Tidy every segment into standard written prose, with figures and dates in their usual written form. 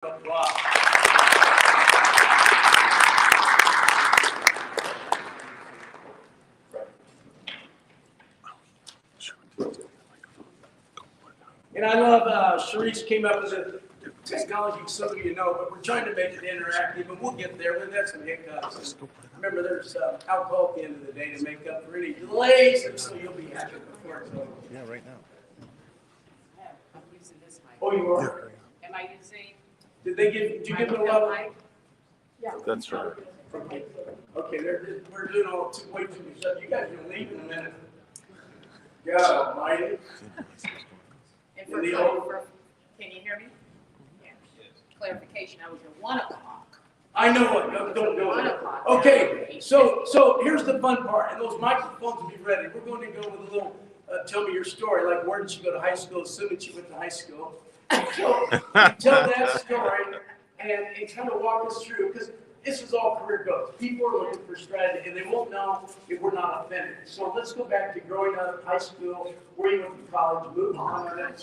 And I love Sharice came up with a technology, so you know, but we're trying to make it interactive, and we'll get there. We've had some hiccups. Remember, there's alcohol at the end of the day to make up for any delays, and so you'll be happy before it's over. Yeah, right now. I'm using this mic. Oh, you are? Am I using? Did you give them a lot of? Yeah. That's right. Okay, we're doing all way too much stuff. You guys can leave in a minute. God almighty. And can you hear me? Yeah. Clarification, I was at 1 o'clock. I know it. Don't go 1 there. o'clock. Okay, so here's the fun part, and those microphones will be ready. We're going to go with a little, tell me your story, like where did you go to high school, assuming you went to high school. So tell that story and kind of walk us through, because this is all career growth. People are looking for strategy, and they won't know if we're not offended. So let's go back to growing up, high school, where you went to college, move on, and have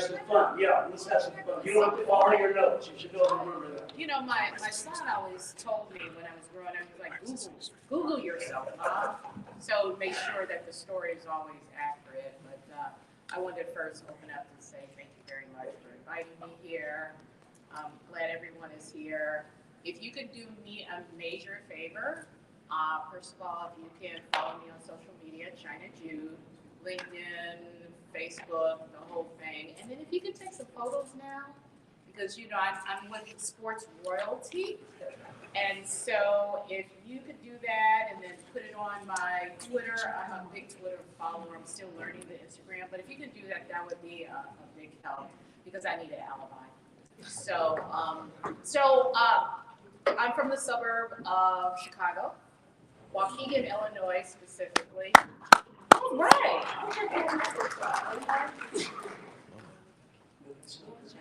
some fun. Yeah, let's have some fun. You don't have to follow your notes. You should be able to remember that. You know, my son always told me when I was growing up, he was like, Google yourself, Mom. So make sure that the story is always accurate. But I wanted to first open up and say thank you very much for inviting me here. I'm glad everyone is here. If you could do me a major favor, first of all, if you can follow me on social media, China Jude, LinkedIn, Facebook, the whole thing. And then if you could take some photos now, because, you know, I'm with sports royalty. And so if you could do that and then put it on my Twitter, I'm a big Twitter follower. I'm still learning the Instagram. But if you could do that, that would be a big help because I need an alibi. So, I'm from the suburb of Chicago, Waukegan, Illinois specifically. All right.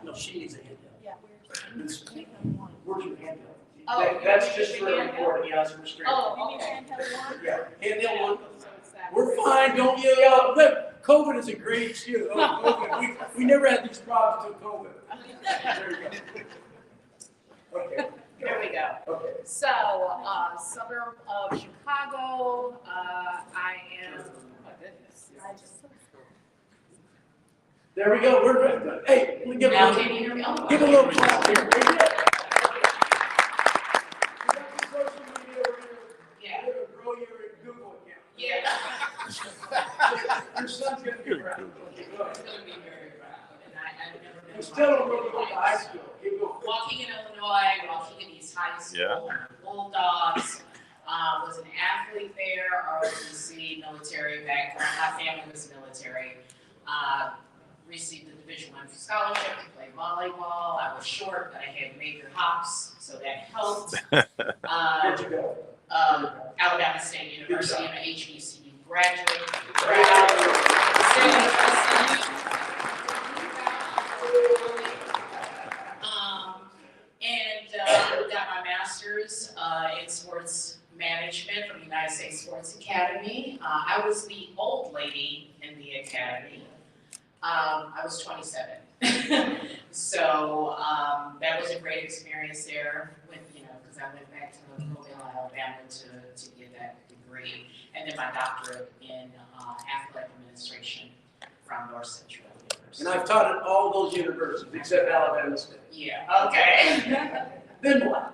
No, she needs a handout. Yeah. Where's your handout? Oh, That's you just need for the a handout? recording, yeah, it's for stream. Oh, you need handheld one? Yeah, handheld one. So it's that. We're fine, don't yell out. Look, COVID is a great excuse. Oh, COVID. We never had these problems until COVID. There you go. Okay. There we go. Okay. So, suburb of Chicago, I am, oh my goodness. There we go. We're ready. Hey, we give Now a can you hear me? little, give a little clap here. Very good. Social media, Yeah. we're gonna grow your Google account. Yeah. Your son's gonna be proud. Okay, go ahead. It's gonna be very proud, and I've never been. You still don't really go to high school. Keep going. Waukegan, Illinois, Waukegan East High School, Bulldogs, was an athlete there, ROTC, military background, my family was military. Received the Division I scholarship to play volleyball. I was short, but I had major hops, so that helped. Where'd you go? Alabama State University, I'm an HBCU graduate. Got my master's in sports management from the United States Sports Academy. I was the old lady in the academy. I was 27. So that was a great experience there with, because I went back to Mobile, Alabama to get that degree. And then my doctorate in athletic administration from North Central University. And I've taught at all those universities except Alabama State. Yeah, okay. Then what?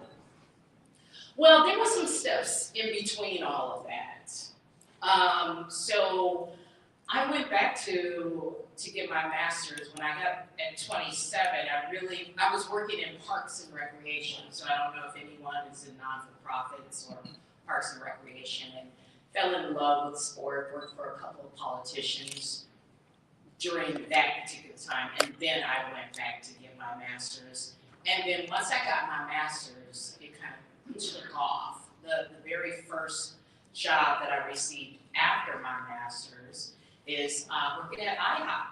Well, there were some steps in between all of that. So I went back to get my master's when I got at 27. I was working in parks and recreation, so I don't know if anyone is in non-for-profits or parks and recreation, and fell in love with sport, worked for a couple of politicians during that particular time, and then I went back to get my master's. And then once I got my master's, it kind of took off. The very first job that I received after my master's is working at IHOP.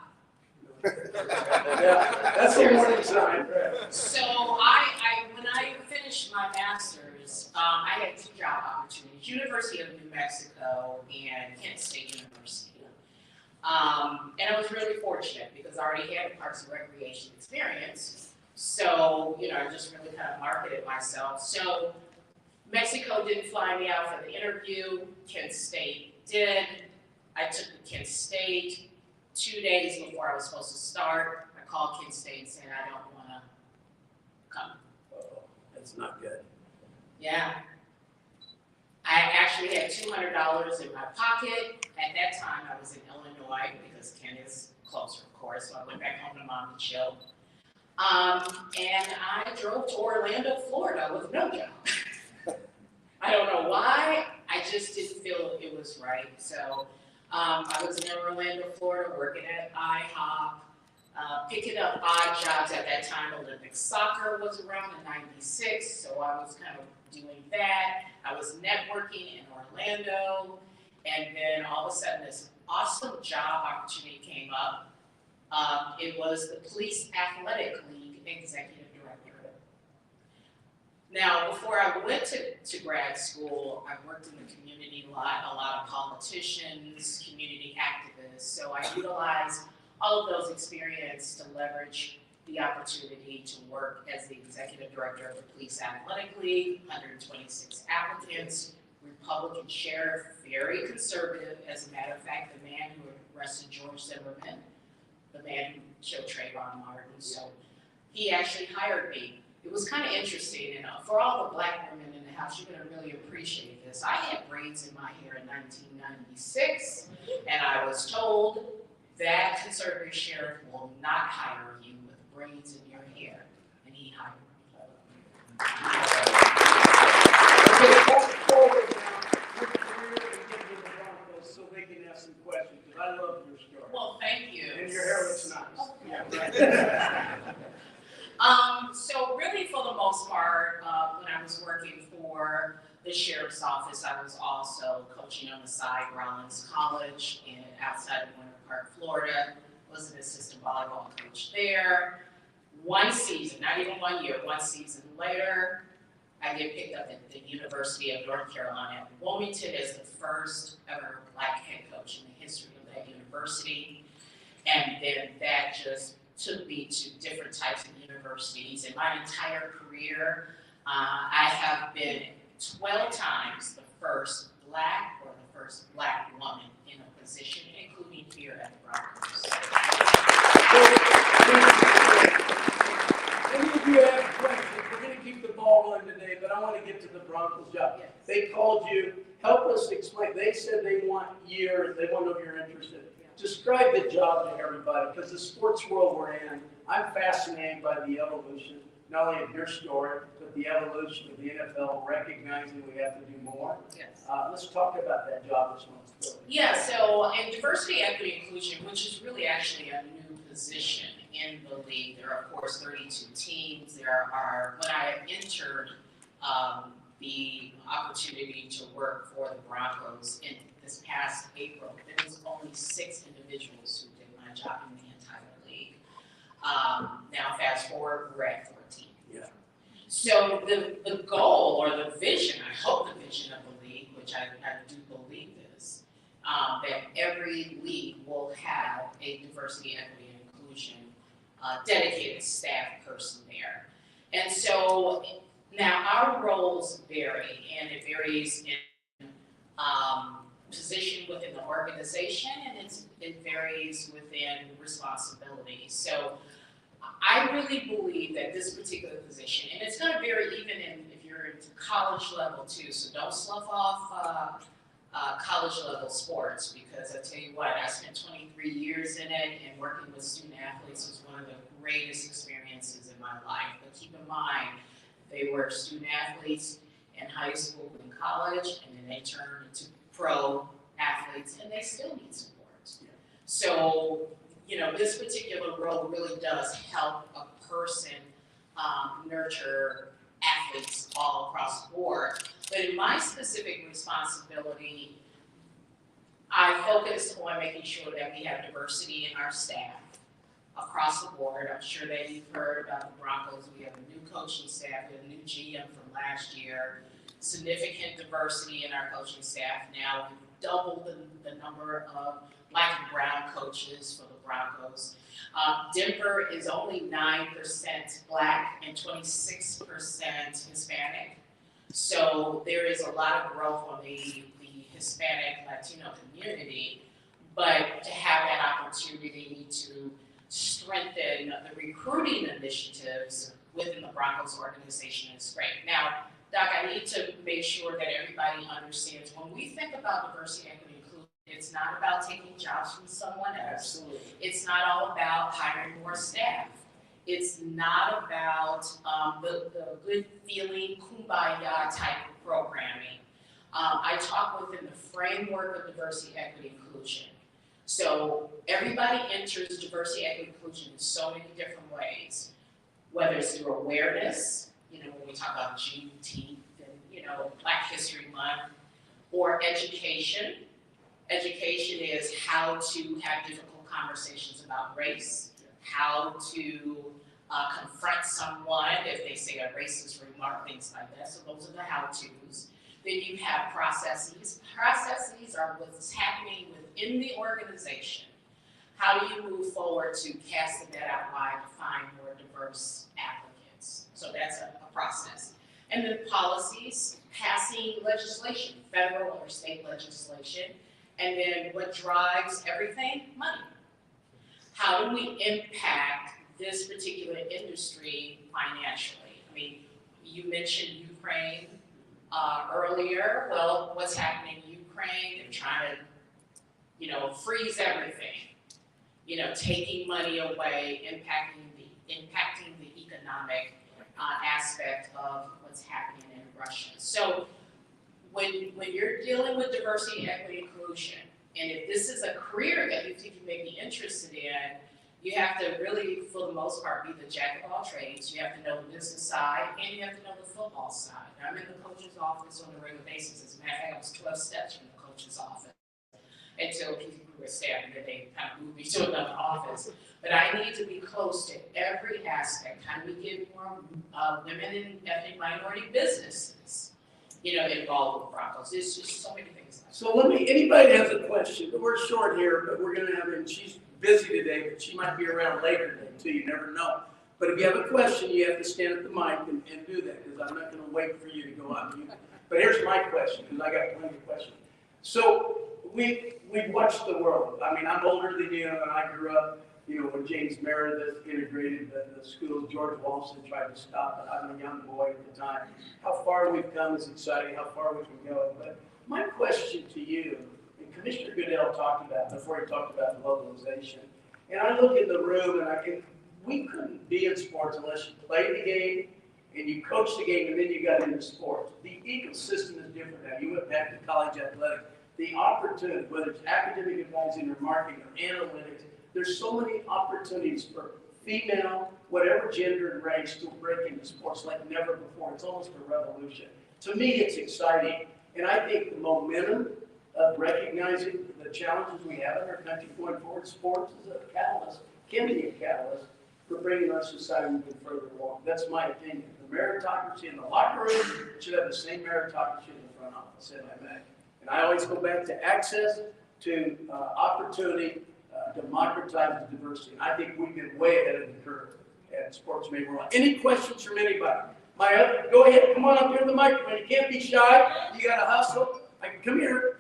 Yeah, that's a warning sign. So when I finished my master's, I had two job opportunities: University of New Mexico and Kent State University. And I was really fortunate because I already had Parks and Recreation experience. So, you know, I just really kind of marketed myself. So Mexico didn't fly me out for the interview. Kent State did. I took the Kent State. 2 days before I was supposed to start, I called Kent State and said, I don't want to come. Oh, that's not good. Yeah. I actually had $200 in my pocket. At that time, I was in Illinois because Kent is closer, of course, so I went back home to mom to chill. And I drove to Orlando, Florida with no job. I don't know why, I just didn't feel it was right. So I was in Orlando, Florida, working at IHOP, picking up odd jobs at that time. Olympic soccer was around in '96, so I was kind of doing that. I was networking in Orlando, and then all of a sudden this awesome job opportunity came up. It was the Police Athletic League Executive Director. Now, before I went to grad school, I worked in the community a lot of politicians, community activists, so I utilized all of those experiences to leverage the opportunity to work as the executive director of the Police Athletic League, 126 applicants, Republican sheriff, very conservative. As a matter of fact, the man who arrested George Zimmerman, the man who killed Trayvon Martin, so he actually hired me. It was kind of interesting, and for all the black women in the house, you're going to really appreciate this. I had braids in my hair in 1996, and I was told that conservative sheriff will not hire you with braids in your hair, and he hired me. Okay, fast forward now, your career and get to the Broncos so they can ask some questions, because I love your story. Well, thank you. And your hair looks nice. Oh, Yeah, right. So really, for the most part, when I was working for the sheriff's office, I was also coaching on the side, Rollins College, and outside of Winter Park, Florida. Was an assistant volleyball coach there. One season, not even 1 year, one season later, I get picked up at the University of North Carolina at Wilmington as the first ever black head coach in the history of that university. And then that just took me to different types of universities. In my entire career, I have been 12 times the first black or the first black woman in a position, including here at the Broncos. Any of you have questions? We're going to keep the ball rolling today, but I want to get to the Broncos job. Yes. They called you. Help us explain. They said they want years. They want to know if you're interested. Describe the job to everybody, because the sports world we're in, I'm fascinated by the evolution, not only of your story, but the evolution of the NFL, recognizing we have to do more. Yes. Let's talk about that job responsibility. Yeah, so in diversity, equity, inclusion, which is really actually a new position in the league, there are, of course, 32 teams. There are, when I entered the opportunity to work for the Broncos in this past April, there was only 6 individuals who did my job in the entire league. Now, fast forward, we're at 14. Yeah. So the goal or the vision, I hope the vision of the league, which I do believe is, that every league will have a diversity, equity, and inclusion dedicated staff person there. And so now our roles vary, and it varies in position within the organization, and it varies within responsibility. So I really believe that this particular position, and it's going to vary even if you're into college level too, so don't slough off college level sports, because I tell you what, I spent 23 years in it, and working with student athletes was one of the greatest experiences in my life. But keep in mind, they were student athletes in high school and college, and then they turned into pro athletes, and they still need support. Yeah. So, you know, this particular role really does help a person nurture athletes all across the board. But in my specific responsibility, I focus on making sure that we have diversity in our staff across the board. I'm sure that you've heard about the Broncos. We have a new coaching staff, we have a new GM from last year, significant diversity in our coaching staff. Now we've doubled the number of black and brown coaches for the Broncos. Denver is only 9% black and 26% Hispanic. So there is a lot of growth on the Hispanic Latino community, but to have that opportunity to strengthen the recruiting initiatives within the Broncos organization is great. Now, Doc, I need to make sure that everybody understands when we think about diversity, equity, inclusion, it's not about taking jobs from someone else. Absolutely. It's not all about hiring more staff. It's not about the good feeling, kumbaya type of programming. I talk within the framework of diversity, equity, inclusion. So everybody enters diversity, equity, inclusion in so many different ways, whether it's through awareness, when we talk about Juneteenth and, Black History Month, or education. Education is how to have difficult conversations about race, how to confront someone if they say a racist remark, things like that. So those are the how-tos. Then you have processes. Processes are what's happening within the organization. How do you move forward to cast the net out wide to find more diverse applicants? So that's a process. And then policies, passing legislation, federal or state legislation. And then what drives everything? Money. How do we impact this particular industry financially? I mean, you mentioned Ukraine earlier. Well, what's happening in Ukraine? They're trying to, freeze everything. Taking money away, impacting the economic aspect of what's happening in Russia. So when you're dealing with diversity, equity, inclusion, and if this is a career that you think you may be interested in, you have to really, for the most part, be the jack of all trades. You have to know the business side, and you have to know the football side. I'm in the coach's office on a regular basis. As a matter of fact, I was 12 steps from the coach's office until people were staff, and then they kind of moved me to another office. But I need to be close to every aspect. How do we get more women in ethnic minority businesses, involved with Broncos? There's just so many things. So anybody has a question, we're short here, but we're gonna have, and she's busy today, but she might be around later today too, you never know. But if you have a question, you have to stand at the mic and do that, because I'm not gonna wait for you to go on mute. But here's my question, because I got plenty of questions. So we've watched the world. I mean, I'm older than you, and I grew up, when James Meredith integrated the schools. George Walton tried to stop it. I was a young boy at the time. How far we've come is exciting, how far we can go. But my question to you, and Commissioner Goodell talked about before he talked about globalization, and I look in the room and we couldn't be in sports unless you played the game and you coached the game and then you got into sports. The ecosystem is different now. You went back to college athletics. The opportunity, whether it's academic advising or marketing or analytics, there's so many opportunities for female, whatever gender and race, to break into sports like never before. It's almost a revolution. To me, it's exciting. And I think the momentum of recognizing the challenges we have in our country going forward, sports is a catalyst, can be a catalyst for bringing our society moving further along. That's my opinion. The meritocracy in the locker room should have the same meritocracy in the front office, if I may. And I always go back to access, to opportunity, democratize the diversity. And I think we've been way ahead of the curve at Sports Made World. Any questions from anybody? Go ahead, come on up here to the microphone. You can't be shy. You got to hustle. Come here.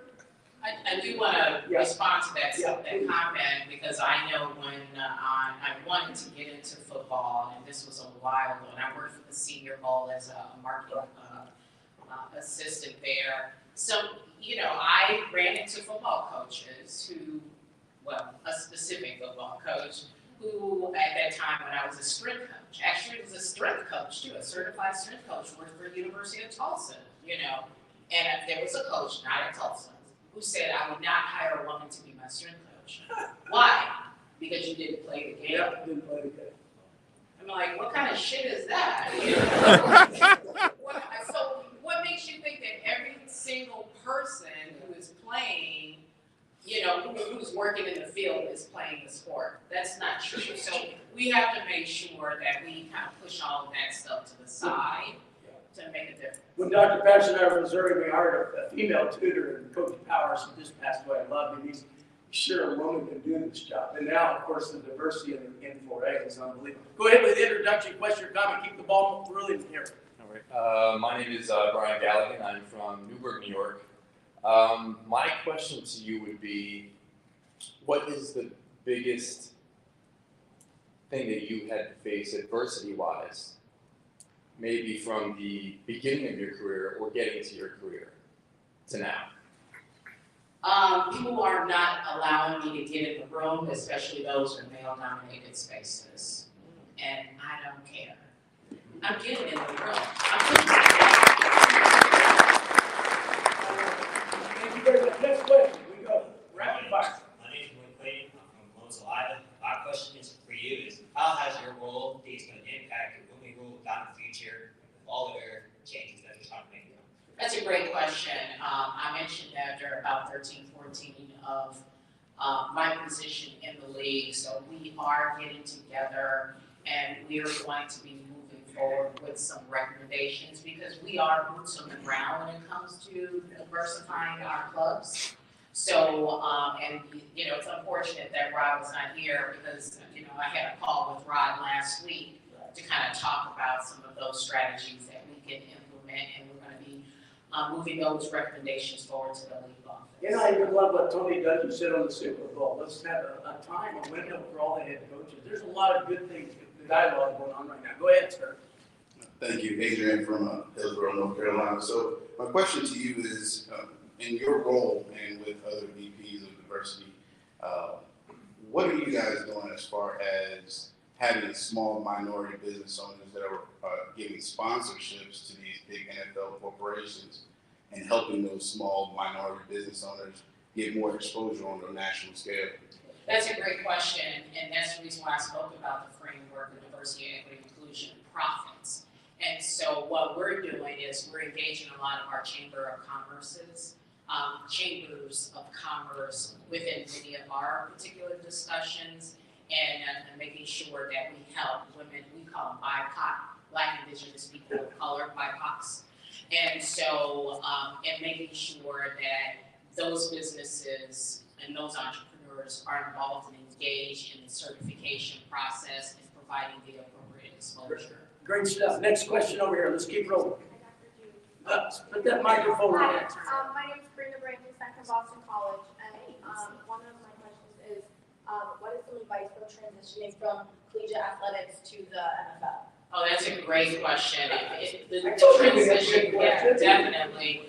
I do want to respond to that comment, because I know when I wanted to get into football, and this was a while ago, and I worked for the Senior Bowl as a marketing assistant there. So, I ran into football coaches a specific football coach who at that time when I was a strength coach, actually was a strength coach too, a certified strength coach, worked for the University of Tulsa, and there was a coach, not at Tulsa, who said, I would not hire a woman to be my strength coach. Why? Because you didn't play the game. Yeah, didn't play the game. I'm like, what kind of shit is that? So what makes you think that every single person who is playing, who's working in the field is playing the sport? That's not true. So we have to make sure that we kind of push all of that stuff to the side to make a difference. When Dr. Patch and I were in Missouri, we hired a female tutor, and Coach Powers, who just passed away. I love him. sure a woman can do this job. And now, of course, the diversity in 4A is unbelievable. Go ahead with the introduction, question, or comment. Keep the ball rolling here. All right. My name is Brian Galligan. I'm from Newburgh, New York. My question to you would be, what is the biggest thing that you had to face adversity-wise, maybe from the beginning of your career or getting to your career to now? People are not allowing me to get in the room, especially those in male-dominated spaces. And I don't care. I'm getting in the room. Thank you very much. Next question. We go. Rapid fire. My name is Wayne Clayton. I'm from Columbus, Ohio. My question is for you is, how has your role going to impact your women role down in the future with all of their changes that you're talking about? That's a great question. I mentioned after about 13, 14 of my position in the league. So we are getting together and we are going to be moving forward with some recommendations because we are boots on the ground when it comes to diversifying our clubs. So, and you know, it's unfortunate that Rod was not here because, you know, I had a call with Rod last week to kind of talk about some of those strategies that we can implement, and we're going to be moving those recommendations forward to the league office. You know, I even love what Tony does. You sit on the Super Bowl. Let's have a time, a window for all the head coaches. There's a lot of good things, the dialogue going on right now. Go ahead, sir. Thank you, Adrian from Hillsborough, North Carolina. So my question to you is, in your role and with other VPs of diversity, what are you guys doing as far as having small minority business owners that are giving sponsorships to these big NFL corporations and helping those small minority business owners get more exposure on a national scale? That's a great question, and that's the reason why I spoke about the framework of diversity, equity, inclusion, and profits. And so what we're doing is we're engaging a lot of our Chamber of Commerce's, chambers of commerce within many of our particular discussions, and making sure that we help women, we call them BIPOC, Black, Indigenous people of color, BIPOCs. And so, and making sure that those businesses and those entrepreneurs are involved and engaged in the certification process and providing the appropriate exposure. Great stuff. Next question over here. Let's keep rolling. Put that microphone on. Hi, my name is Brenda Brankus. I'm from Boston College, and one of my questions is, what is some advice for transitioning from collegiate athletics to the NFL? Oh, that's a great question. The transition, yeah, definitely.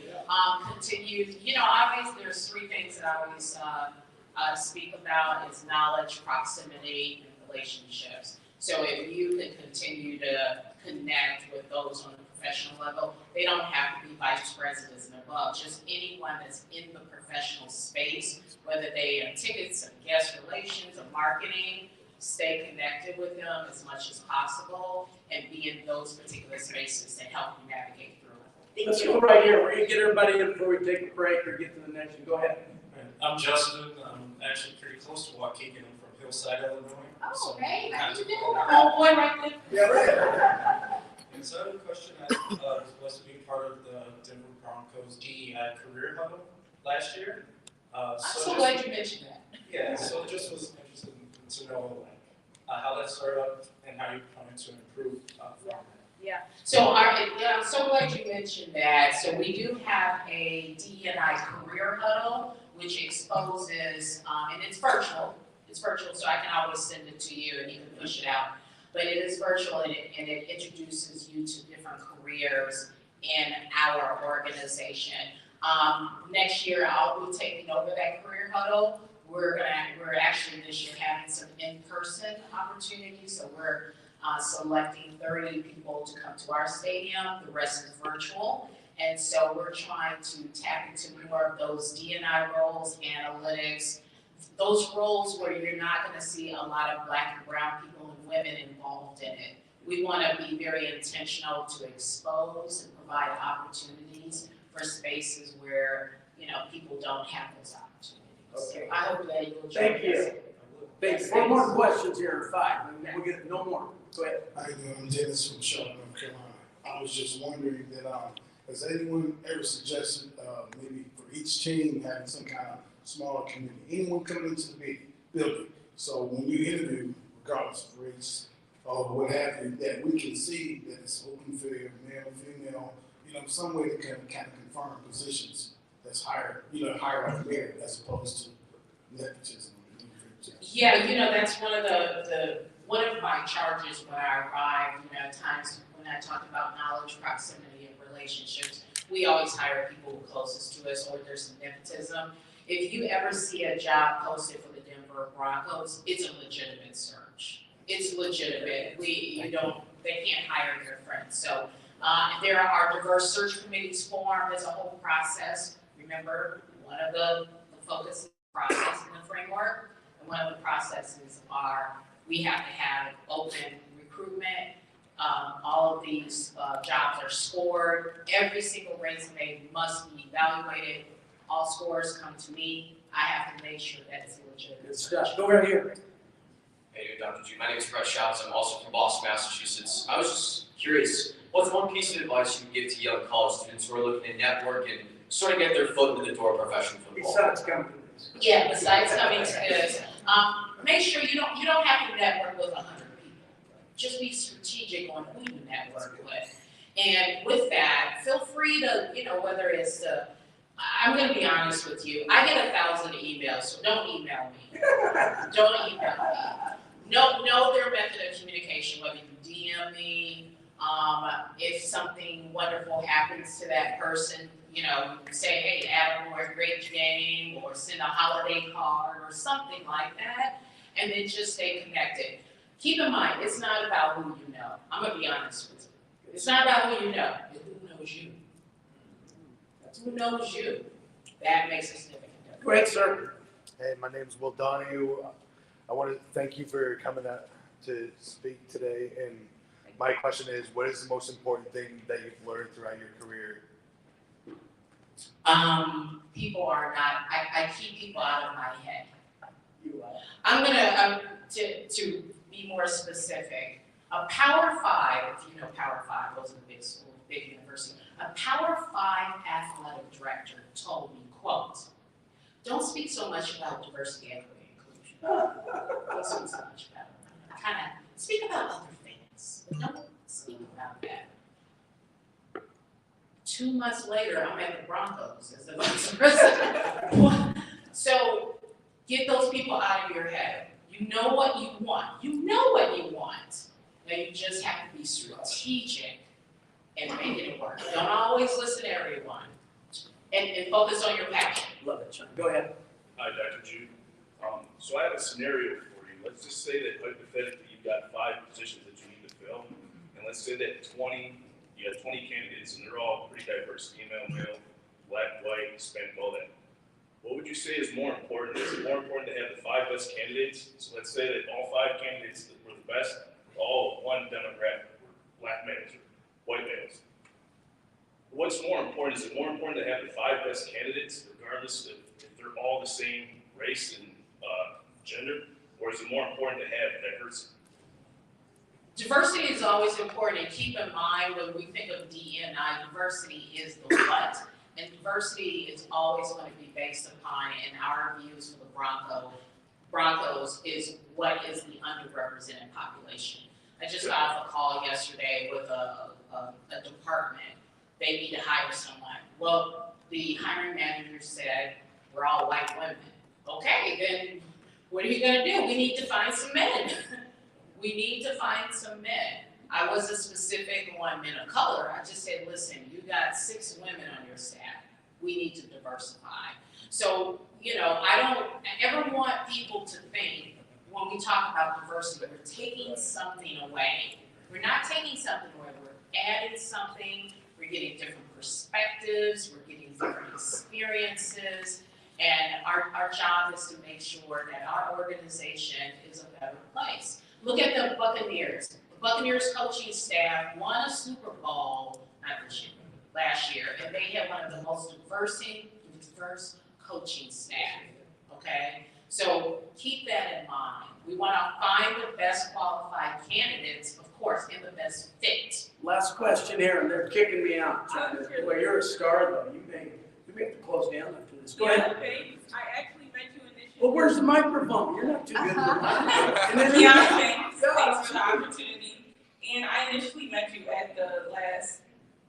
Continues, you know, obviously there's three things that I always speak about is knowledge, proximity, and relationships. So if you can continue to connect with those on a professional level, they don't have to be vice presidents and above, just anyone that's in the professional space, whether they are tickets and guest relations or marketing, stay connected with them as much as possible and be in those particular spaces to help you navigate through it. Let's go right here. We're going to get everybody in before we take a break or get to the next one. Go ahead. I'm Justin. I'm actually pretty close to Waukegan. I'm from Hillside, Illinois. Oh, okay, how kind you of doing? far. Oh, boy, right there. Yeah, right. And so the question was to be part of the Denver Broncos DEI career huddle last year. I'm so glad you mentioned that. Yeah, so just was interested to know how that started up and how you plan to improve from that. Yeah. So I'm so glad you mentioned that. So we do have a DEI career huddle, which exposes, and it's virtual. It's virtual, so I can always send it to you and you can push it out. But it is virtual and it introduces you to different careers in our organization. Next year, I'll be taking over that career huddle. We're actually this year having some in-person opportunities. So we're selecting 30 people to come to our stadium. The rest is virtual. And so we're trying to tap into more of those D&I roles, analytics, those roles where you're not going to see a lot of Black and brown people and women involved in it. We want to be very intentional to expose and provide opportunities for spaces where, you know, people don't have those opportunities. Okay. So I hope that you'll join us. Thank you. Thanks. Four more questions here, 5. We'll get no more. Go ahead. How you doing? I'm Dennis from Charlotte, North Carolina. I was just wondering that has anyone ever suggested maybe for each team having some kind of smaller community. Anyone coming into the building. So when you interview, regardless of race or what have you, that we can see that it's open, fair, male, female, some way to kind of confirm positions that's higher, higher on merit as opposed to nepotism. Yeah, that's one of my charges when I arrived. At times when I talk about knowledge, proximity, and relationships, we always hire people who are closest to us, or there's some nepotism. If you ever see a job posted for the Denver Broncos, it's a legitimate search. It's legitimate. They can't hire their friends. So there are diverse search committees formed. There's a whole process. Remember, one of the focus is process in the framework, and one of the processes are we have to have open recruitment. All of these jobs are scored. Every single resume must be evaluated. All scores come to me. I have to make sure that it's a legitimate Good search. stuff. Go right here. Hey, Dr. Jude. My name is Brett Schatz. I'm also from Boston, Massachusetts. I was just curious, what's one piece of advice you would give to young college students who are looking to network and sort of get their foot in the door of professional football? Besides coming to this. Yeah, besides coming to this, make sure you don't have to network with 100 people. Just be strategic on who you network with. And with that, feel free to, whether it's I'm going to be honest with you. I get 1,000 emails, so don't email me. Don't email me. Know their method of communication, whether you DM me, if something wonderful happens to that person, you can say, hey, Adam, or a great game, or send a holiday card, or something like that, and then just stay connected. Keep in mind, it's not about who you know. I'm going to be honest with you. It's not about who you know. It's who knows you. That's who knows you. That makes a significant difference. Go ahead, sir. Hey, my name is Will Donahue. I want to thank you for coming out to speak today. And my question is, what is the most important thing that you've learned throughout your career? People are not. I keep people out of my head. I'm gonna to be more specific. A Power 5, if you know Power 5, those are the big schools, big universities. A Power 5 athletic director told me, quote, "Don't speak so much about diversity, equity, inclusion. Don't speak so much about it. Kind of speak about other things, but don't speak about that." 2 months later, I'm at the Broncos as the vice president. So get those people out of your head. You know what you want. You know what you want. Now you just have to be strategic and make it work. Don't always listen to everyone. And focus on your passion. Love it, Sean. Go ahead. Hi, Dr. Jude. So I have a scenario for you. Let's just say that hypothetically you've got 5 positions that you need to fill, and let's say that you have 20 candidates, and they're all pretty diverse: female, male, black, white, Hispanic, all that. What would you say is more important? Is it more important to have the 5 best candidates? So let's say that all 5 candidates that were the best, all one demographic, black males or white males. What's more important? Is it more important to have the 5 best candidates, regardless if they're all the same race and gender, or is it more important to have diversity? Diversity is always important, and keep in mind when we think of D&I, diversity is the what, and diversity is always going to be based upon, in our views for the Broncos, is what is the underrepresented population. I just got off a call yesterday with a department. They need to hire someone. Well, the hiring manager said, we're all white women. Okay, then what are you going to do? We need to find some men. We need to find some men. I wasn't specific on men of color. I just said, listen, you got 6 women on your staff. We need to diversify. So, I don't ever want people to think when we talk about diversity, we're taking something away. We're not taking something away. We're adding something. We're getting different perspectives. We're getting different experiences. And our job is to make sure that our organization is a better place. Look at the Buccaneers. The Buccaneers coaching staff won a Super Bowl, not this year, last year, and they had one of the most diverse coaching staff, okay? So keep that in mind. We want to find the best qualified candidates, of course, and the best fit. Last question here, and they're kicking me out, China. Well, you're a star, though. You made We may have to close down after this. Go ahead. Thanks. I actually met you initially. Well, where's the microphone? You're not too good for a microphone. And then Yeah, thanks. Thanks for the opportunity. And I initially met you at the last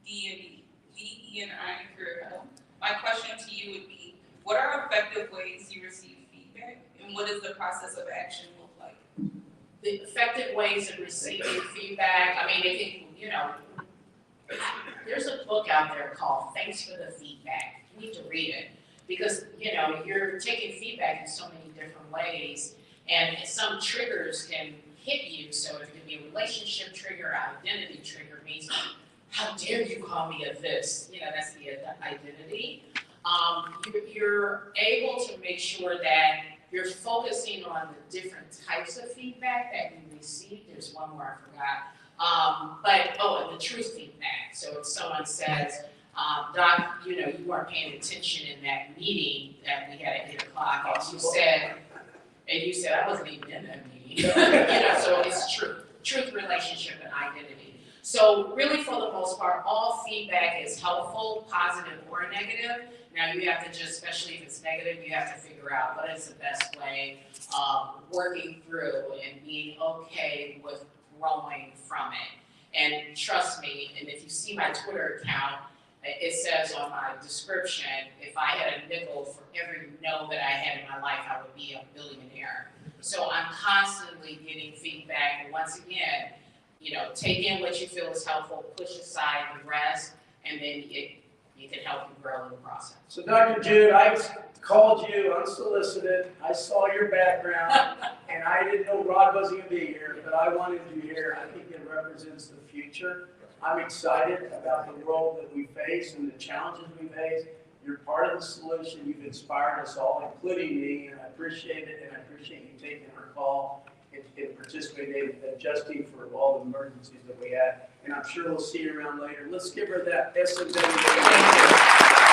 DE&I career huddle. My question to you would be, what are effective ways you receive feedback, and what does the process of action look like? The effective ways of receiving feedback, I mean, I think, you know, there's a book out there called Thanks for the Feedback. You need to read it because, you know, you're taking feedback in so many different ways and some triggers can hit you. So it can be a relationship trigger, identity trigger means, how dare you call me a this? You know, that's the identity. You're able to make sure that you're focusing on the different types of feedback that you receive. There's one more I forgot. And the truth feedback. So if someone says, Doc, you know, you weren't paying attention in that meeting that we had at 8 o'clock, and you said, I wasn't even in that meeting. You know, so it's truth, relationship, and identity. So really, for the most part, all feedback is helpful, positive or negative. Now you have to just, especially if it's negative, you have to figure out what is the best way of working through and being okay with growing from it. And trust me, and if you see my Twitter account, it says on my description, if I had a nickel for every no that I had in my life, I would be a billionaire. So I'm constantly getting feedback, and once again, you know, take in what you feel is helpful, push aside the rest, and then it can help you grow in the process. So Dr. Jude, I called you unsolicited. I saw your background, and I didn't know Rod wasn't going to be here, but I wanted you here. I think it represents the future. I'm excited about the world that we face and the challenges we face. You're part of the solution. You've inspired us all, including me, and I appreciate it, and I appreciate you taking our call and participating and adjusting for all the emergencies that we had. And I'm sure we'll see you around later. Let's give her that SMWW.